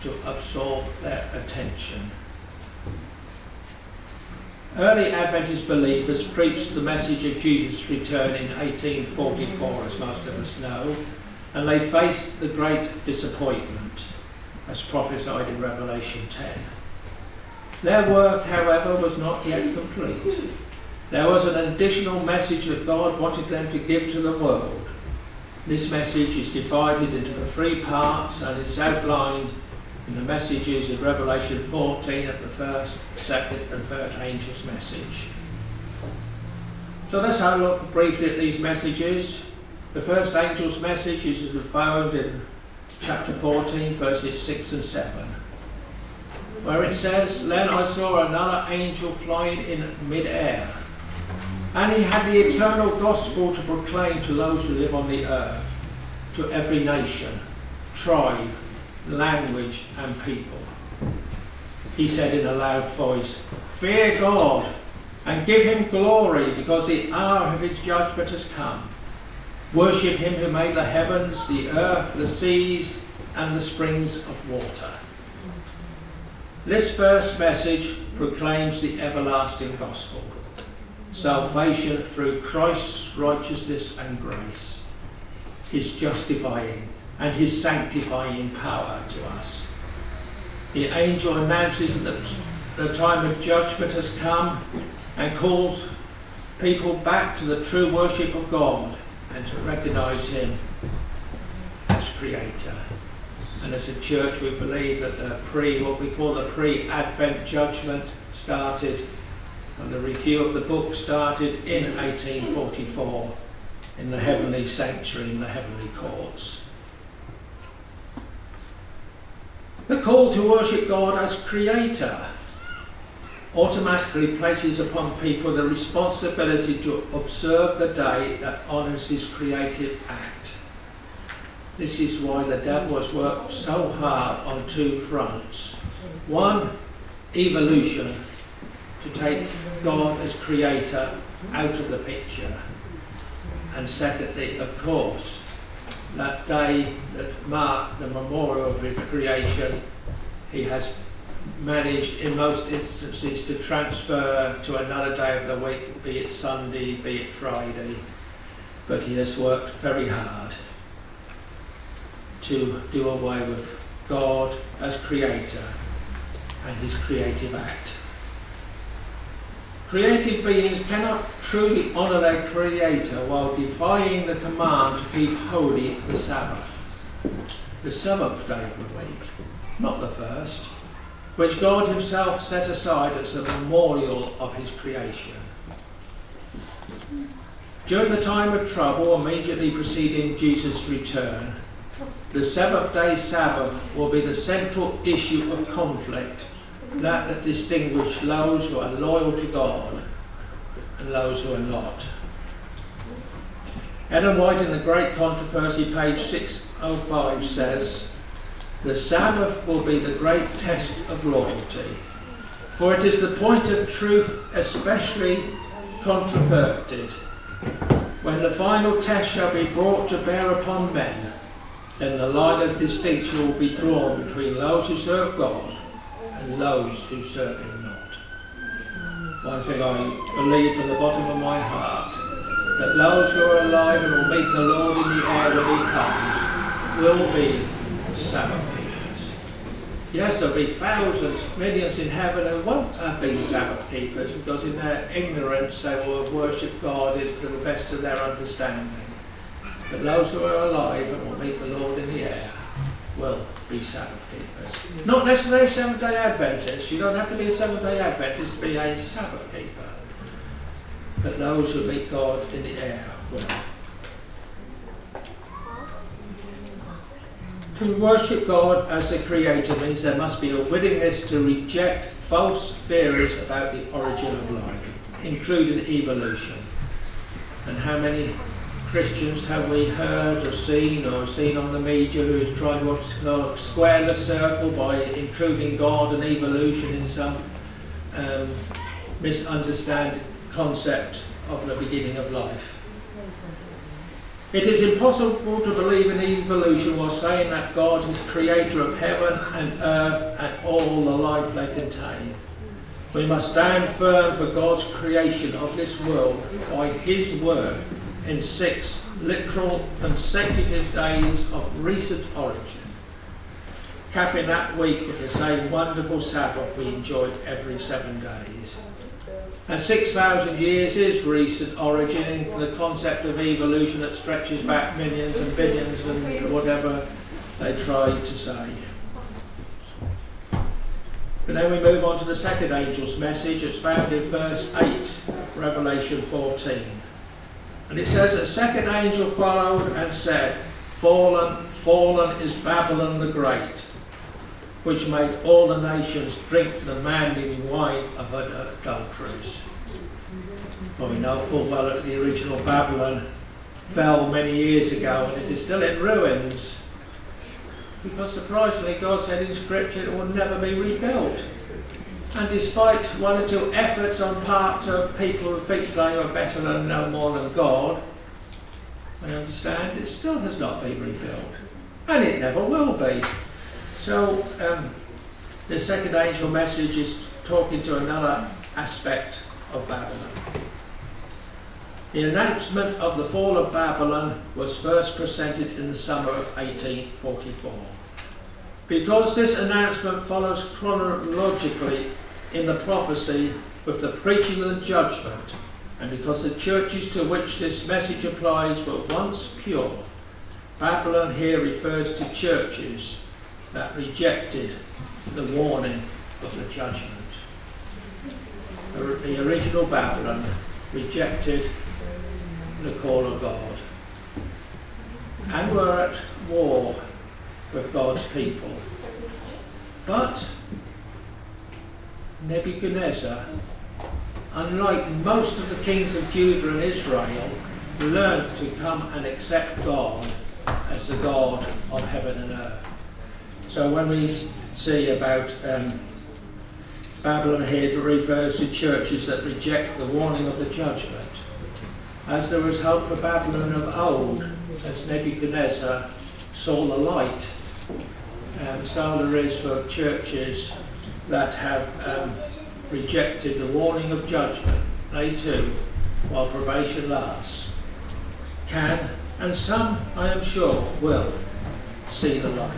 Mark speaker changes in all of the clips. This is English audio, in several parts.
Speaker 1: to absorb their attention. Early Adventist believers preached the message of Jesus' return in 1844, as most of us know, and they faced the great disappointment, as prophesied in Revelation 10. Their work, however, was not yet complete. There was an additional message that God wanted them to give to the world. This message is divided into the 3 parts and is outlined in the messages of Revelation 14 of the first, second and third angel's message. So let's have a look briefly at these messages. The first angel's message is found in chapter 14 verses 6 and 7, where it says, "Then I saw another angel flying in mid-air, and he had the eternal gospel to proclaim to those who live on the earth, to every nation, tribe, language and people. He said in a loud voice, 'Fear God and give him glory, because the hour of his judgment has come. Worship him who made the heavens, the earth, the seas and the springs of water.'" This first message proclaims the everlasting gospel, salvation through Christ's righteousness and grace, his justifying and his sanctifying power to us. The angel announces that the time of judgment has come and calls people back to the true worship of God and to recognise him as creator. And as a church we believe that what we call the pre-Advent judgment started, and the review of the book started in 1844 in the heavenly sanctuary in the heavenly courts. The call to worship God as creator automatically places upon people the responsibility to observe the day that honours his creative act. This is why the devil has worked so hard on 2 fronts. One, evolution, to take God as creator out of the picture. And secondly, of course, that day that marked the memorial of his creation, he has managed in most instances to transfer to another day of the week, be it Sunday, be it Friday, but he has worked very hard to do away with God as creator and his creative act. Creative beings cannot truly honour their creator while defying the command to keep holy the Sabbath, the 7th day of the week, not the first, which God himself set aside as a memorial of his creation. During the time of trouble immediately preceding Jesus' return, the 7th day Sabbath will be the central issue of conflict that distinguish those who are loyal to God and those who are not. Ellen White in The Great Controversy, page 605, says, "The Sabbath will be the great test of loyalty, for it is the point of truth especially controverted. When the final test shall be brought to bear upon men, then the line of distinction will be drawn between those who serve God and those who serve him not." One thing I believe from the bottom of my heart, that those who are alive and will meet the Lord in the air when he comes will be Sabbath keepers. Yes, there'll be thousands, millions in heaven who won't have been Sabbath keepers, because in their ignorance they will have worshipped God to the best of their understanding. But those who are alive and will meet the Lord in the air will be Sabbath keepers. Not necessarily Seventh-day Adventists. You don't have to be a Seventh-day Adventist to be a Sabbath keeper. But those who meet God in the air will. To worship God as the creator means there must be a willingness to reject false theories about the origin of life, including evolution. And how many Christians have we heard or seen on the media who is trying to square the circle by including God and evolution in some misunderstanding concept of the beginning of life? It is impossible to believe in evolution while saying that God is creator of heaven and earth and all the life they contain. We must stand firm for God's creation of this world by his word in 6 literal consecutive days of recent origin, capping that week with the same wonderful Sabbath we enjoyed every 7 days. And 6,000 years is recent origin in the concept of evolution that stretches back millions and billions and whatever they try to say. But then we move on to the second angel's message. It's found in verse 8, Revelation 14. And it says, "A second angel followed and said, Fallen, fallen is Babylon the Great, which made all the nations drink the maddening wine of her adulteries." Well, we know full well that the original Babylon fell many years ago and it is still in ruins. Because surprisingly, God said in Scripture it will never be rebuilt. And despite 1 or 2 efforts on part of people who think they are better and know more than God, I understand it still has not been rebuilt. And it never will be. So the second angel message is talking to another aspect of Babylon. The announcement of the fall of Babylon was first presented in the summer of 1844. Because this announcement follows chronologically in the prophecy with the preaching of the judgment, and because the churches to which this message applies were once pure, Babylon here refers to churches that rejected the warning of the judgment. The original Babylon rejected the call of God and were at war with God's people. But Nebuchadnezzar, unlike most of the kings of Judah and Israel, learned to come and accept God as the God of heaven and earth. So when we see about Babylon here, it refers to churches that reject the warning of the judgment. As there was hope for Babylon of old, as Nebuchadnezzar saw the light, so there is for churches that have rejected the warning of judgment. They too, while probation lasts, can, and some, I am sure, will see the light.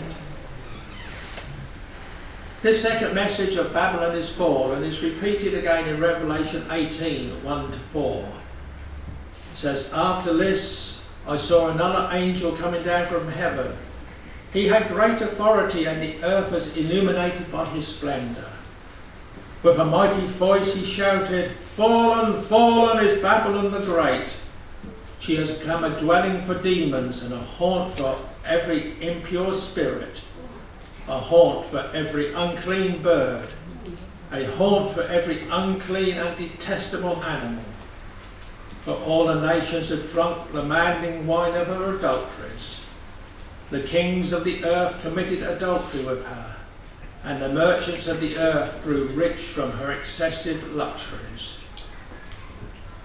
Speaker 1: This second message of Babylon is fallen is repeated again in Revelation 18, 1-4. It says, "After this I saw another angel coming down from heaven. He had great authority, and the earth was illuminated by his splendour. With a mighty voice he shouted, 'Fallen, fallen is Babylon the Great. She has become a dwelling for demons and a haunt for every impure spirit, a haunt for every unclean bird, a haunt for every unclean and detestable animal. For all the nations have drunk the maddening wine of her adulteries. The kings of the earth committed adultery with her, and the merchants of the earth grew rich from her excessive luxuries.'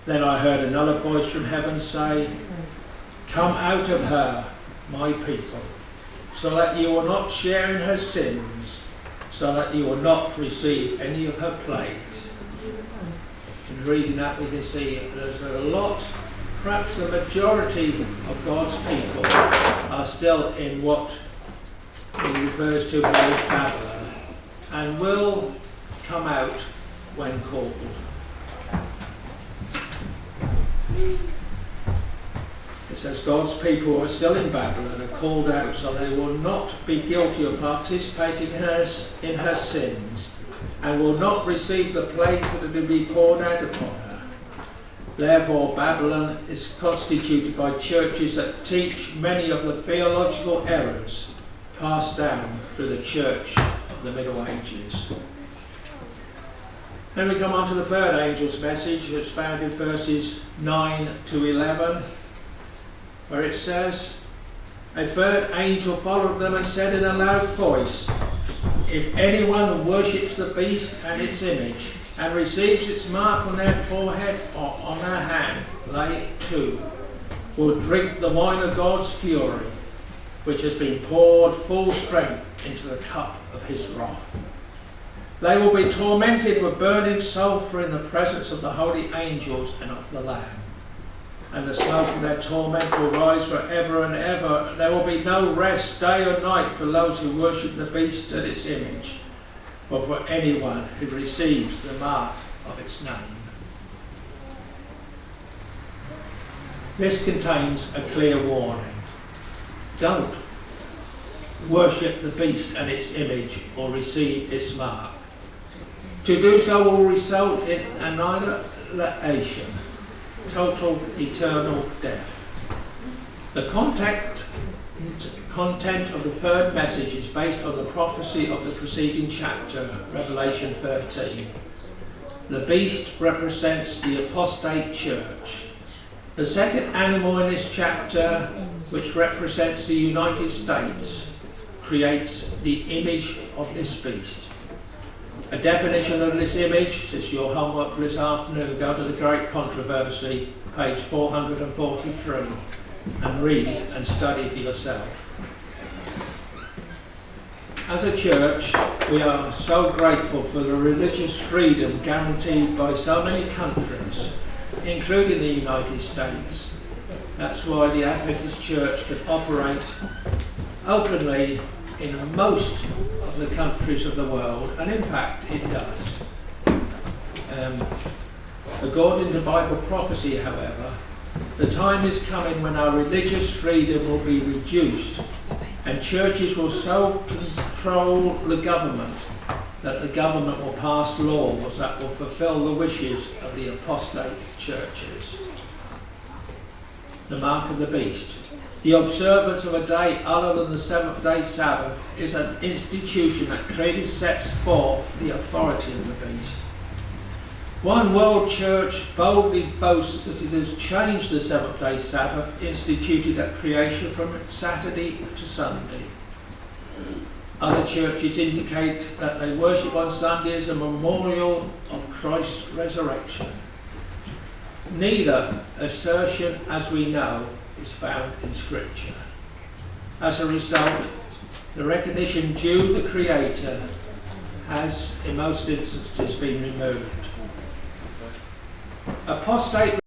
Speaker 1: Then I heard another voice from heaven say, 'Come out of her, my people, so that you will not share in her sins, so that you will not receive any of her plagues.'" In reading that we can see there's a lot, perhaps the majority of God's people are still in what he refers to as Babylon, and will come out when called. It says God's people are still in Babylon are called out, so they will not be guilty of participating in her sins, and will not receive the plagues that are to be poured out upon her. Therefore Babylon is constituted by churches that teach many of the theological errors passed down through the church of the Middle Ages. Then we come on to the third angel's message. It's found in verses 9-11, where it says, "A third angel followed them and said in a loud voice, 'If anyone worships the beast and its image, and receives its mark on their forehead or on their hand, they too will drink the wine of God's fury, which has been poured full strength into the cup of his wrath. They will be tormented with burning sulphur in the presence of the holy angels and of the Lamb. And the smoke of their torment will rise forever and ever. There will be no rest day or night for those who worship the beast and its image, or for anyone who receives the mark of its name. This contains a clear warning. Don't worship the beast and its image or receive its mark. To do so will result in annihilation, total eternal death. The content of the third message is based on the prophecy of the preceding chapter, Revelation 13. The beast represents the apostate church. The second animal in this chapter, which represents the United States, creates the image of this beast. A definition of this image is your homework for this afternoon. Go to the Great Controversy, page 443, and read and study for yourself. As a church, we are so grateful for the religious freedom guaranteed by so many countries, including the United States. That's why the Adventist Church can operate openly in most of the countries of the world, and in fact it does. According to Bible prophecy, however, the time is coming when our religious freedom will be reduced and churches will so control the government that the government will pass laws that will fulfill the wishes of the apostate churches. The mark of the beast. The observance of a day other than the seventh-day Sabbath is an institution that clearly sets forth the authority of the beast. One world church boldly boasts that it has changed the seventh-day Sabbath instituted at creation from Saturday to Sunday. Other churches indicate that they worship on Sunday as a memorial of Christ's resurrection. Neither assertion, as we know, is found in Scripture. As a result, the recognition due the Creator has, in most instances, been removed. Apostate